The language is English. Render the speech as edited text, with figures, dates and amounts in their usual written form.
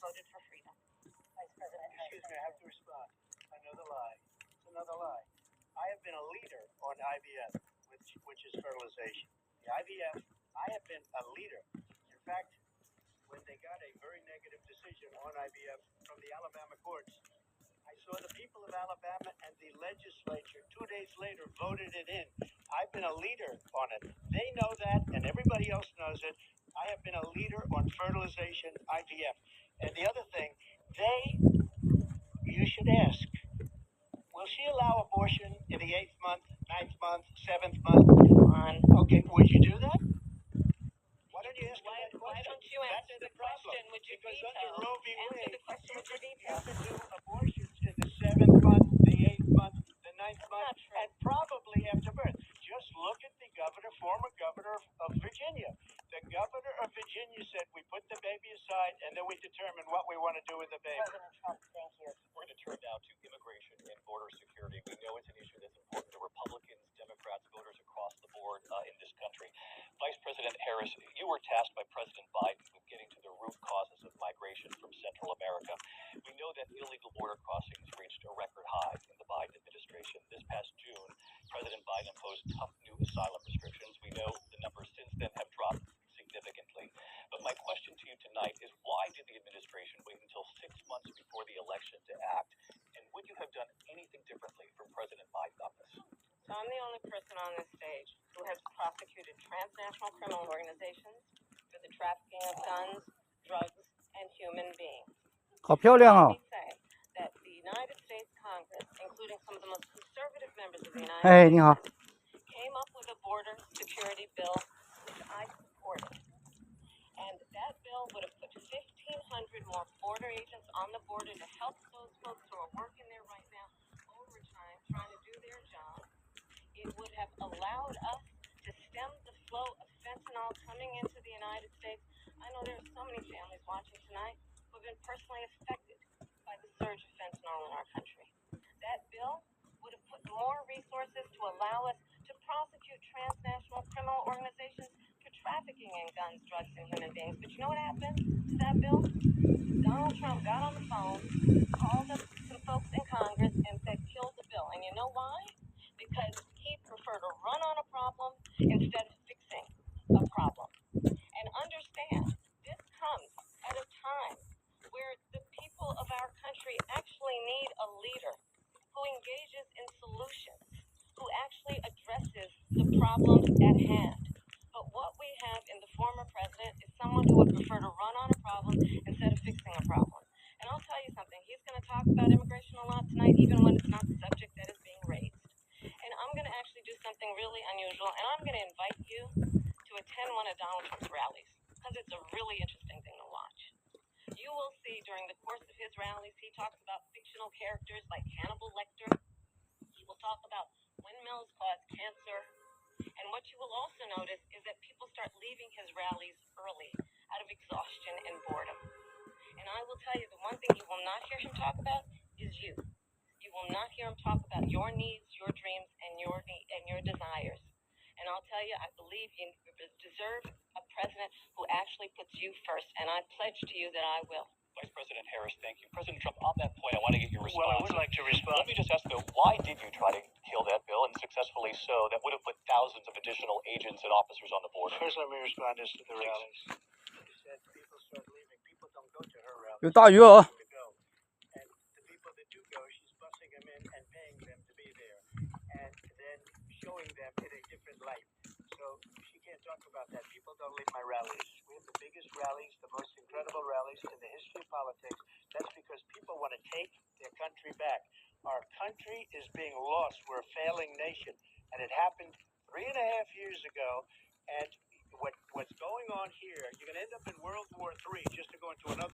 voted for freedom. Vice President. Excuse me, I have to respond. Another lie. It's another lie. I have been a leader on IVF, which is fertilization. The IVF, I have been a leader. In fact, when they got a very negative decision on IVF from the Alabama courts, I saw the people of Alabama and the legislature 2 days later voted it in. I've been a leader on it. They know that, and everybody else knows it. I have been a leader on fertilization, IVF. And the other thing, you should ask, will she allow abortion in the 8th month, 9th month, 7th month? Okay, would you do that? Why don't you ask me that question? Why don't you answer the question? Would you because veto? under Roe v. Answer Wade, the question with your you veto. could do abortions in the 7th month, the 8th month, the 9th month, and probably after birth. Just look at the former governor of Virginia. The governor of Virginia said we put the baby aside and then we determine what we want to do with the baby. President Trump, thank you. We're going to turn now to immigration and border security. We know it's an issue that's important to Republicans, Democrats, voters across the board in this country. Vice President Harris, you were tasked by President Biden with getting to the root causes of migration from Central America. We know that illegal border crossings reached a record high in the Biden administration. This past June, President Biden imposed tough new asylum restrictions. We know the numbers since then have dropped significantly. But my question to you tonight is, why did the administration wait until 6 months before the election to act? And would you have done anything differently from President Biden on this? So I'm the only person on this stage who has prosecuted transnational criminal organizations for the trafficking of guns, drugs, and human beings. 好漂亮啊 Let me say that the United States Congress, including some of the most conservative members of the United 哎， States 你好。 came up with a border security bill, which I supported. And that bill would have put 1,500 more border agents on the border to help those folks who are working there right now overtime, trying to do their job. It would have allowed us to stem the flow of fentanyl coming into the United States. I know there are so many families watching tonight who have been personally affected by the surge of fentanyl in our country. That bill would have put more resources to allow us to prosecute transnational criminal organizations for trafficking in guns, drugs, and human beings. But you know what happened to that bill? Donald Trump got on the phone, called up some folks in Congress, and said, kill the bill. And you know why? Because he preferred to run on a problem instead of fixing a problem. And understand, this comes at a time where the people of our country actually need a leader who engages in solutions, who actually addresses the problems at hand. But what we have in the former president is someone who would prefer to run on a problem instead of fixing a problem. And I'll tell you something, he's going to talk about immigration a lot tonight, even when it's not the subject that is being raised. And I'm going to actually do something really unusual, and I'm going to invite you to attend one of Donald Trump's rallies, because it's a really interesting thing to watch. You will see during the course of his rallies, he talks about fictional characters like Hannibal Lecter. He will talk about windmills cause cancer. And what you will also notice is that people start leaving his rallies early out of exhaustion and boredom. And I will tell you, the one thing you will not hear him talk about is you. You will not hear him talk about your needs, your dreams, and your desires. And I'll tell you, I believe you deserve a president who actually puts you first. And I pledge to you that I will. Vice President Harris, thank you. President Trump, on that point, I want to get your response. Well, I would like to respond. Let me just ask, though, why did you try to kill that bill, and successfully so, that would have put thousands of additional agents and officers on the border? First, let me respond as to the rallies. She said people start leaving. People don't go to her rallies. 有大鱼饵。 And the people that do go, she's busing them in and paying them to be there. And then showing them in a different light. So she can't talk about that. People don't leave my rallies. We have the biggest rallies, the most incredible rallies in the history of politics. That's because people want to take their country back. Our country is being lost. We're a failing nation. And it happened 3.5 years ago. And what's going on here, you're going to end up in World War III, just to go into another